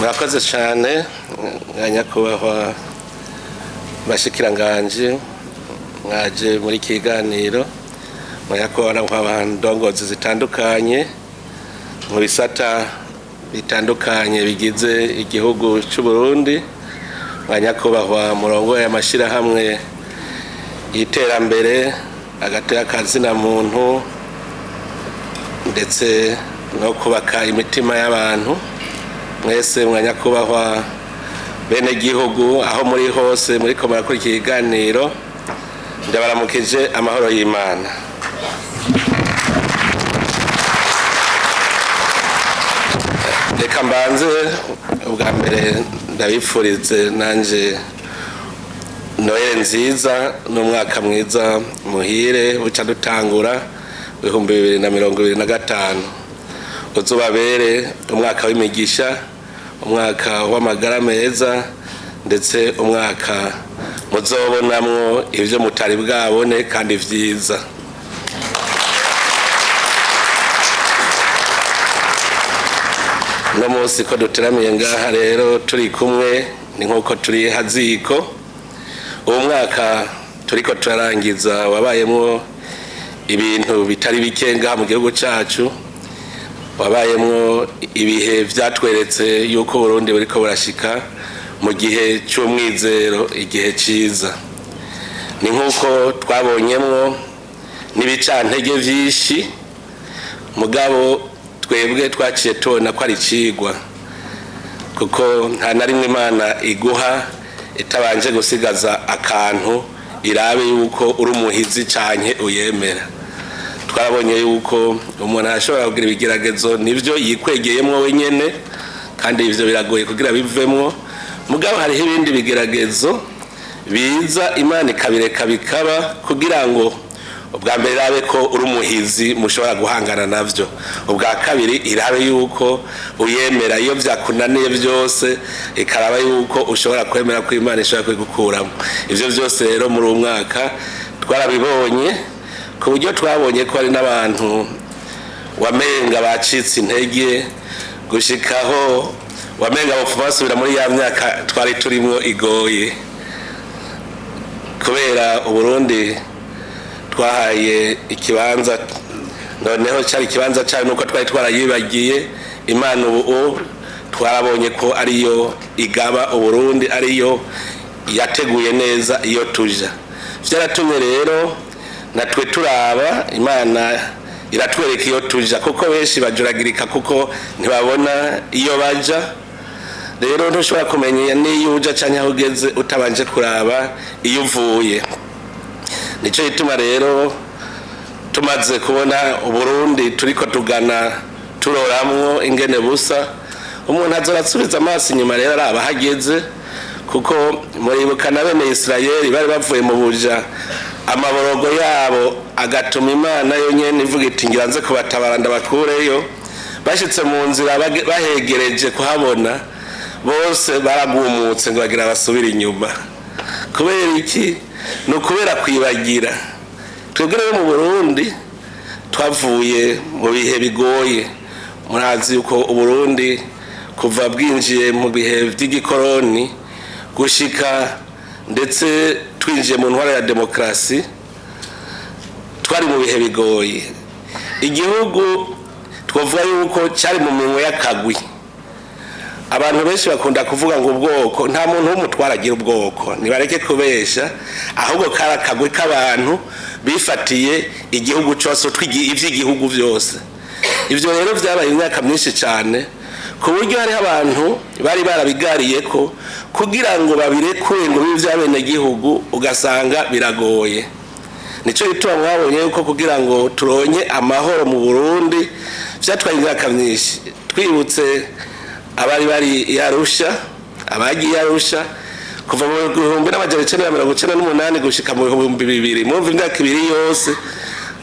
murakoze cyane nyakubahwa bashikiranganje mwaje muri kiganiro mwakora nk'abandongozi zitandukanye mu bisata bitandukanye bigize igihugu cy'u Burundi nyakubahwa murongo y'amashira hamwe iterambere agatera kazina muntu ndetse no kubaka imitima y'abantu mwese mwanyakubahwa bene gihugu aho muri hose muri ko murakurikira ikiganiro ndabaramukije amahoro y'Imana. Reka mbanze ubwa mbere ndabifurize nanje Noweri nziza n'umwaka mwiza muhire buca dutangura 2025 uzubabere umwaka w'imigisha, umwaka w'amagara meza ndetse umwaka muzobonamwo ivyo mutari bwabone kandi vyiza. No munsi ko duteramiye ngaha rero turi kumwe ni nkuko turi haziko. Uwo mwaka turiko turarangiza wabayemwo ibintu bitari bikenga mu gihugu cacu, wabayemwo ibihe vyatweretse yuko Burundi buriko burashika mu gihe cy'umwizero, igihe ciza. Ni nkuko twabonyemwo n'ibicantege vyinshi, mugabo twebwe twaciye tubona ko ari cigwa, kuko nta na rimwe Imana iguha itabanje gusigaza akantu irabe yuko uri umuhizi canke uyemera. Twarabonye yuko umuntu ashobora kugira ibigeragezo nivyo yikwegeyemwo wenyene kandi ivyo biragoye kugira bivemwo, mugabo hari ibindi bigeragezo biza Imana ikabireka bikaba kugira ngo ubwa mbere irabe ko uri umuhizi mushobora guhangana navyo, ubwa kabiri irabe yuko uyemera iyo vyakunaniye byose, ikaraba yuko ushobora kwemera ko Imana ishobora kwigukuramo. Ivyo byose rero muri umwaka twarabibonye, ku buryo twabonye ko hari n'abantu wamenga bacitse intege gushikaho wamenga basubira muri ya myaka twari turimo igoye, kubera Uburundi twahaye ikibanza, noneho cyari ikibanza cyane nuko twari twarayibagiye Imana. Ubu twarabonye ko ariyo igaba Uburundi, ariyo yateguye neza iyo tuja. Vyaratumye rero natwe turaba Imana iratwereka iyo tuja, kuko benshi bajuragirika kuko ntibabona iyo baja. Rero ntushobora kumenya niyo uja canke aho ugeze utabanje kuraba iyo uvuye. Nico gituma rero tumaze kubona Uburundi turiko tugana turoramwo ingene busa, umuntu azorasubiza amaso inyuma rero araba hageze, kuko muribuka na bene Israeli bari bavuye mu buja, amaborogo yabo agatuma Imana yonyene ivuga iti ngiranze kubatabara ndabakureyo. Bashitse mu nzira bahegereje kuhabona, bose baragumutse ngo bagira basubira inyuma. Kubera iki? No kubera kwibagira. Twebwe mu Burundi twavuye mu bihe bigoye. Murazi uko Uburundi kuva bwinjiye mu bihe by'igikoroni gushika ndetse twinjiye mu ntwara ya demokrasi, twari mu bihe bigoye. Igihugu twavuga yuko cyari mu minwe y'akagwi. Abantu benshi bakunda kuvuga ngo ubwoko, nta muntu w'umutwara agira ubwoko, nibareke kubesha, ahubwo karakagwe k'abantu bifatiye igihugu cyose, ivy'igihugu byose. Ivyo rero vyabaye imyaka myinshi cyane, ku buryo hari abantu bari barabigariye ko kugira ngo babirekure ngo bibe vyabene gihugu, ugasanga biragoye. Nico gituma mwabonye yuko kugira ngo turonye amahoro mu Burundi vyatwaye imyaka myinshi. Twibutse abari bari yarusha, abagiye yarusha kuva mu 1998 gushika mu 2000, mwumva imyaka ibiri yose.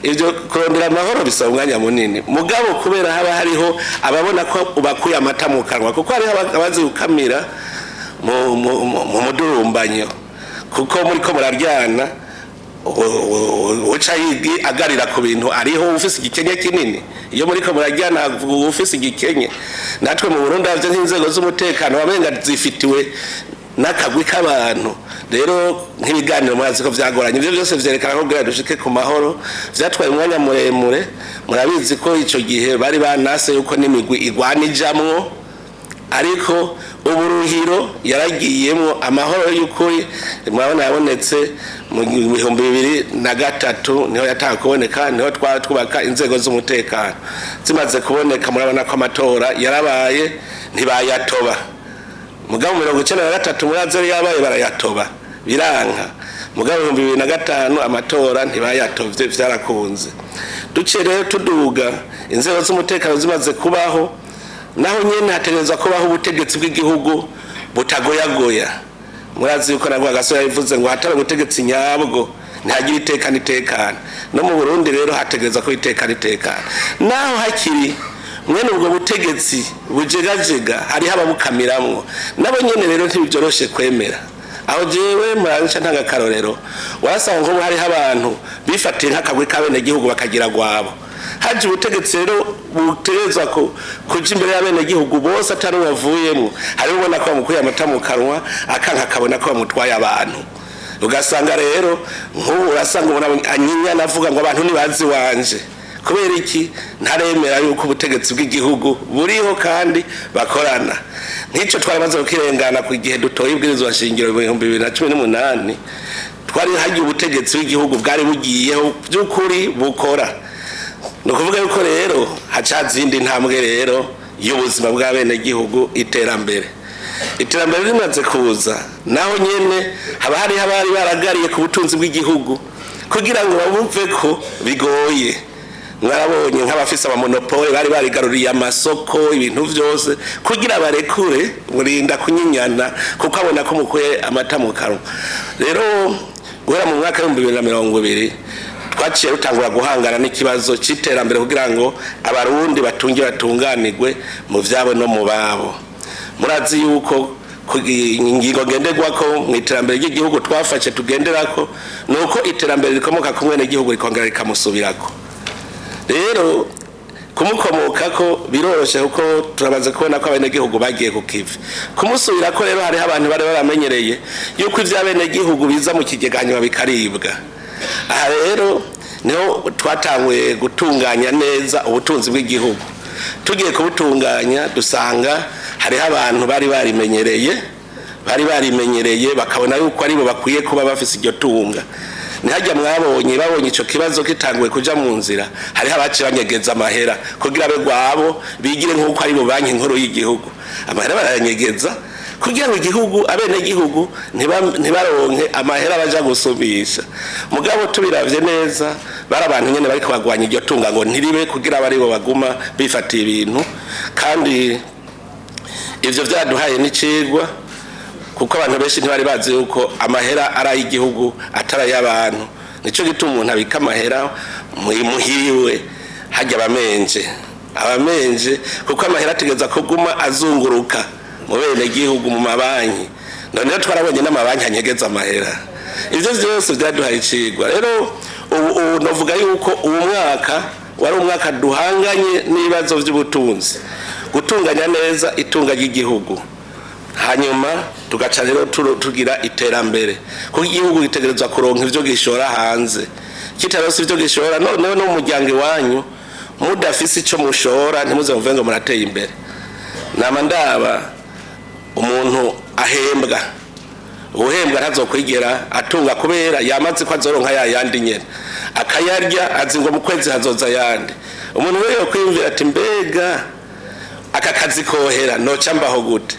Ivyo kurondera amahoro bisaba umwanya munini, mugabo kubera haba hariho ababona ko ubakuye amata mu kanwa, kuko hariho abazi gukamira mu mudurumbanyo, kuko muri ko muraryana uca yigi agarira ku bintu ariho ufise igikenya kinini iyo muriko murajyana ufise igikenye natwe mu Burundi havyo nk'inzego z'umutekano wamenga zifitiwe n'akagwi k'abantu rero nk'ibiganiro mwazi ko vyagoranye ivyo byose vyerekana ko kugira dushike ku mahoro vyatwaye umwanya muremure murabizi ko ico gihe bari banase yuko n'imigwi igwanijamwo ariko uburuhiro yaragiyemo amahoro y'ukuri murabona yabonetse mu 2003 niho yataka kuboneka niho twubaka inzego z'umutekano zimaze kuboneka murabona ko amatora yarabaye ntibayatoba mugabo 1993 muraze yabaye barayatoba biranka mugabo 2005 amatora ntibayatovye vyarakunze duce rero tuduga inzego z'umutekano zimaze kubaho naho nyene hategerezwa kubaho ubutegetsi bw'igihugu butagoyagoya murazi yuko nabwo agasoya yivuze ngo hatari ubutegetsi nyabwo ntagira itekana no mu Burundi rero hategerezwa ko itekana naho hakiri mwene ubwo butegetsi bujegajega hari hababukamiramwo nabo nyene rero ntibyoroshe kwemera aho jewe muranisha ntanga karorero warasanga ngo hari abantu bifatiye nk'akagwe kabene gihugu bakagira gwabo haje ubutegetsi rero buterezwa ko kuja imbere y'abene gihugu bose atari bavuyemo hari ubona ko bamukuye amata mu kanwa akanka kabona ko bamutwaye abantu ugasanga rero nk'ubu urasanga umuntu anyinya navuga ngo abantu nibazi wanje kubera iki ntaremera yuko ubutegetsi bw'igihugu buriho kandi bakorana nk'icyo twamaze kukirengana ku gihe dutoye ibwirizwa shingiro mu 2018 twari hagiye ubutegetsi bw'igihugu bwari bugiyeho by'ukuri bukora no kuvuga yuko rero hacazindi ntambwe rero y'ubuzima bw'abene gihugu iterambere rimaze kuza naho nyene haba hari habari baragariye ku butunzi bw'igihugu kugira ngo babumve ko bigoye mwarabonye nk'abafise abamonopole bari barigaruriye amasoko ibintu vyose kugira barekure murinda kunyinyana kuko abona ko mukuye amata mu kanwa rero guhera mu mwaka wa 2020 twaciye rutangura guhangana n'ikibazo c'iterambere kugira ngo abarundi batunganirwe mu vyabo no mu babo murazi yuko ingingo ngenderwako mu iterambere ry'igihugu twafashe tugenderako nuko iterambere rikomoka ku mwene gihugu rikongera rikamusubirako rero kumukomokako biroroshe kuko turabaze kubona ko abene gihugu bagiye ku kivi kumusubirako rero hari abantu bari baramenyereye yuko ivy'abene gihugu biza mu kigeganywa bikaribwa aha rero niho twatanguye gutunganya neza ubutunzi bw'igihugu tugiye kubutunganya dusanga hariho abantu bari barimenyereye bakabona yuko aribo bakwiye kuba bafise iryo tunga nihajya babonye ico kibazo kitanguye kuja mu nzira hariho abaci banyegeza amahera kugira be gwabo bigire nk'uko aribo banki nkuru y'igihugu amahera baranyegeza kugira ngo igihugu abene gihugu ntibaronke amahera baja gusubisha mugabo tubiravye neza barabantu nyene bari kubagwanya iryo tunga ngo ntiribe kugira baribo baguma bifatiye ibintu kandi ivyo vyaduhaye n'icigwa kuko abantu benshi ntibari bazi yuko amahera ari igihugu atari y'abantu nico gituma umuntu abika amahera muhiriwe hajya abamenje kuko amahera ategeza kuguma azunguruka mu bene gihugu mu mabanki none twarabonye n'amabanki anyegeza amahera ivyo vyose vyaduhaye icigwa rero ubu novuga yuko uwo mwaka wari umwaka duhanganye n'ibibazo vy'ubutunzi gutunganya neza itunga ry'igihugu hanyuma tugaca rero tugira iterambere kuko igihugu gitegerezwa kuronka ivyo gishora hanze kitarose ivyo gishora noneho no mu muryango iwanyu mudafise ico mushora ntimuze muvuge ngo murateye imbere nama ndaba umuntu ahembwa ubuhembwa ntazokwigera atunga kubera yamaze ko azoronka yandi nyene akayarya azingo mu kwezi hazoza yandi umuntu weyo kwiyumvira ati mbega aka kazi kohera noca mbaho gute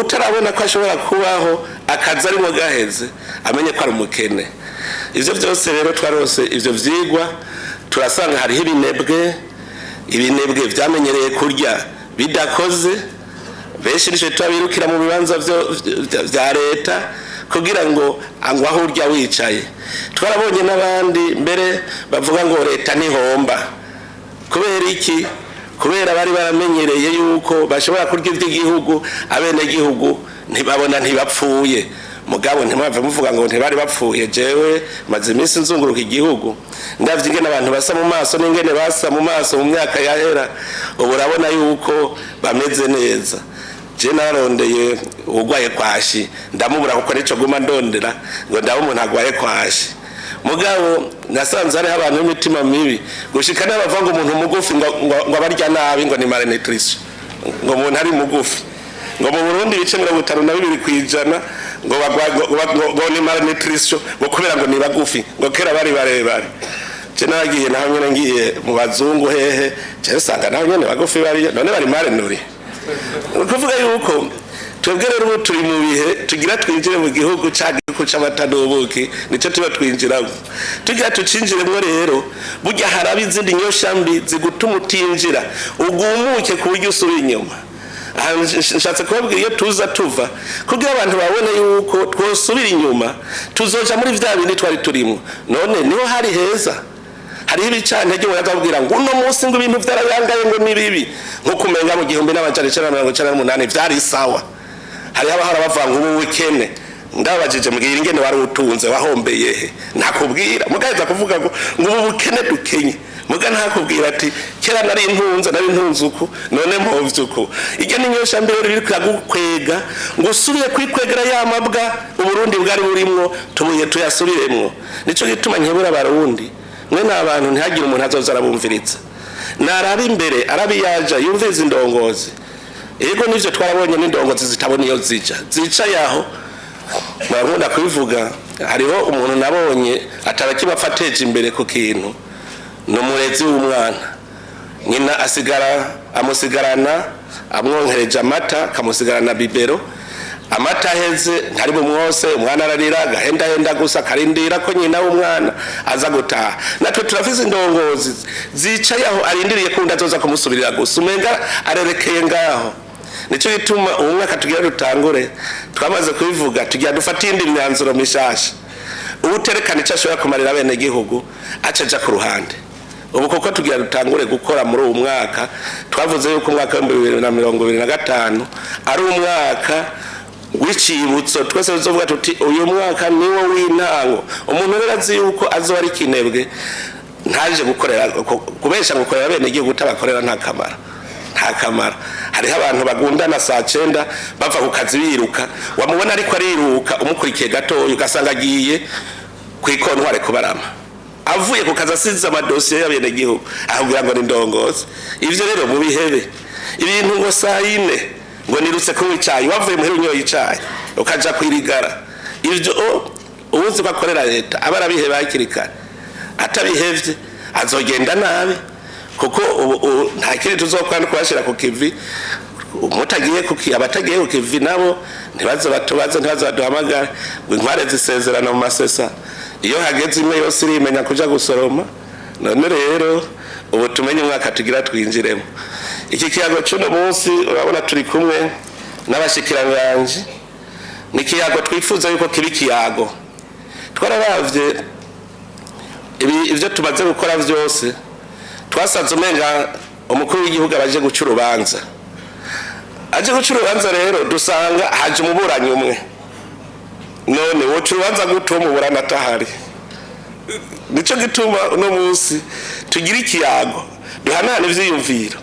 utarabona ko ashobora kubaho akazi arimo gaheze amenye ko ari umukene ivyo vyose rero twarose ivyo vyigwa turasanga hariho ibinebwe vyamenyereye kurya bidakoze benshi nico twabirukira mu bibanza vya leta kugira ngo aho urya wicaye twarabonye n'abandi mbere bavuga ngo leta nihomba kubera iki kubera bari baramenyereye yuko bashobora kurya ivy'igihugu abene gihugu ntibabona ntibapfuye mugabo ntimwave muvuga ngo ntibari bapfuye. Jewe maze iminsi nzunguruka igihugu ndavye ingene abantu basa mu maso n'ingene basa mu maso mu myaka yahera, ubu urabona yuko bameze neza. Je narondeye ugwaye kwashi ndamubura kuko nico guma ndondera ngo ndabe umuntu agwaye kwashi, mugabo nasanze hari abantu b'imitima mibi gushika n'abava ngo umuntu mugufi ngo abarya nabi ngo ni malnutrition, ngo umuntu ari mugufi, ngo mu Burundi bice 52% ngo ni malnutrition, ngo kubera ngo ni bagufi, ngo kera bari barebare. Je nagiye naho nyene ngiye mu bazungu hehe, je usanga naho nyene bagufi bari none bari malnuri. Ukuvuga yuko twebwe rero turi mu bihe tugira twinjire mu gihugu cy'agihugu c'amatadoboki, nico tuba twinjiramo. Tugira tucinjiremo rero burya harabi izindi nyoshambi zigutuma utinjira ugumuke ku buryo usubira inyuma. Nshatse kubabwira iyo tuza tuva kugira abantu babone yuko twosubira inyuma tuzoja muri vya bindi twari turimo. None niho hari heza, hari ibicantege barazabwira ngo uno munsi ngo ibintu vyarayangaye ngo ni bibi, nko kumenga mu 1998 vyari sawa. Hari abahara bavanga ubu wikene ndabajije mbwira ingene wari utunze wahombeye he, nakubwira mugaheza kuvuga ngo ubu bukene dukenye, muga ntakubwira ati kera nari intunze uko none mpomvye uko. Ige ninyosha mbere biri kwagukwega ngo usubiye kwikwegera yamabwa uburundi bwari burimwo tumuye tuyasubiremwo. Nico gituma nkebura abarundi mwe n'abantu ntihagire umuntu azoza arabumviritsa, narabi imbere arabi yaja yumviza indongozi. Ego nivyo twarabonye n'indongozi zitabona iyo zica yaho barakunda kubivuga. Hariho umuntu nabonye atarakibafateje imbere ku kintu, n'umurezi w'umwana, nyina amusigarana amwonkereje amata, kamusigarana bibero, amata heze ntari bumwose, umwana ararira gahenda gusa karindira ko nyina w'umwana aza gutaha. Natwe turafise indongozi zicaye aho arindiriye kunda azoza kumusubirira gusa, umenga arerekeye ngaho. Nico gituma umwaka tugira dutangure twamaze kubivuga tugira dufata indi myanzuro mishasha. Ubuterekana icashobora kumarira bene gihugu acaja ku ruhande. Ubu koko tugira dutangure gukora muri uwo mwaka, twavuze yuko umwaka wa 2025 ari umwaka w'icibutso. Twese tuzovuga tuti uyu mwaka niwo w'intango. Umuntu rero azi yuko azo ari kinebwe ntaje gukorera kubesha gukorera bene gihugu tabakorera nta kamara. Hariho abantu bagundana saa 9 bava ku kazi biruka, wamubona ariko ariruka umukurikiye gatoyo ugasanga agiye kwikontware kubarama, avuye ku kazi asize amadosiye y'abene gihugu ahubwira ngo ni ndongozi. Ivyo rero mu bihebe ibintu ngo saa 4 ngo nirutse kunywa icayi, wavuye muhera unyoye icayi ukaja kwirigara. Ivyo ubuzi bakorera leta abarabiheba hakirikana, atabihevye azogenda nabi kuko nta kiri tuzokwanda kubashira ku kivi. Umutagiye kuki abatagiye ku kivi nabo ntibazo baduhamagara ngo intware zisezerana mu masesa, iyo hageze imwe yose irimenya kuja gusoroma. None rero ubu tumenye umwaka tugira twinjiremo. Iki kiyago cy'uno munsi urabona turi kumwe n'abashikiranganje, ni kiyago twifuza yuko kibi kiyago. Twararavye ivyo tumaze gukora vyose, twasanze umenga umukuru w'igihugu abaje guca urubanza. Aje guca urubanza rero dusanga haje umuburanyi umwe. None woca urubanza guto umuburana atahari. Nico gituma uno munsi tugira ikiyago duhanahana ivyiyumviro,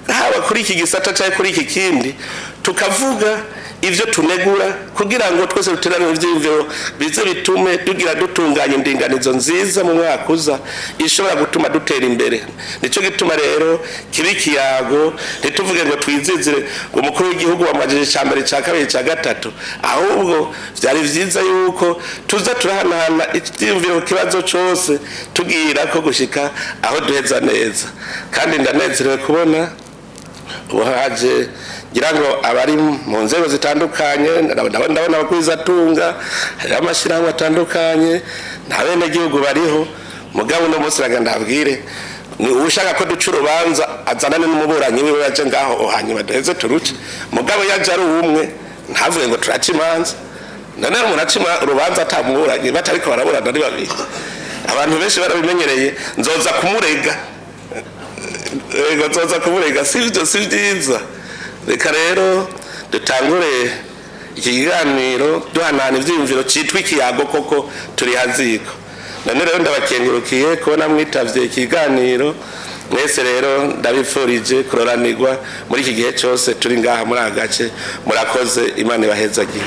haba kuri iki gisata cyangwa kuri iki kindi, tukavuga ivyo tunegura kugira ngo twese duterane ivyiyumviro bize bitume tugira dutunganya indinganizo nziza mu mwaka uza ishobora gutuma dutera imbere. Nico gituma rero kibi kiyago ntituvuge ngo twizizire ngo umukuru w'igihugu wamajije cyambere cya kabiri cya gatatu, ahubwo vyari vyiza yuko tuza turahanahana ivyiyumviro kibazo cyose tugira ko gushika aho duheza neza. Kandi ndanezerewe kubona ubuhaje ngira ngo abari mu nzego zitandukanye, ndabona abakwiza tunga, hari amashirahamwe atandukanye, nta bene gihugu bariho. Mugabo no munsi ndabwire ni ushaka ko duca urubanza azanane n'umuburanyi wiwe yaje ngaho hanyuma duheze turuce. Mugabo yaje ari umwe ntavuye ngo turaca imanza, none umuntu acima urubanza atamuburanyi batariko baraburana ari babiri. Abantu benshi barabimenyereye nzoza kumurega, nzoza kumurega, sivyo si vyiza. Reka rero dutangure iki kiganiro duhanahana ivyiyumviro citwa ikiyago koko turi haziko. None rero ndabakengurukiye kubona mwitavye ikiganiro. Mwese rero ndabifurije kuroranirwa muri iki gihe cyose turi ngaha muri agace. Murakoze, Imana ibahezagire.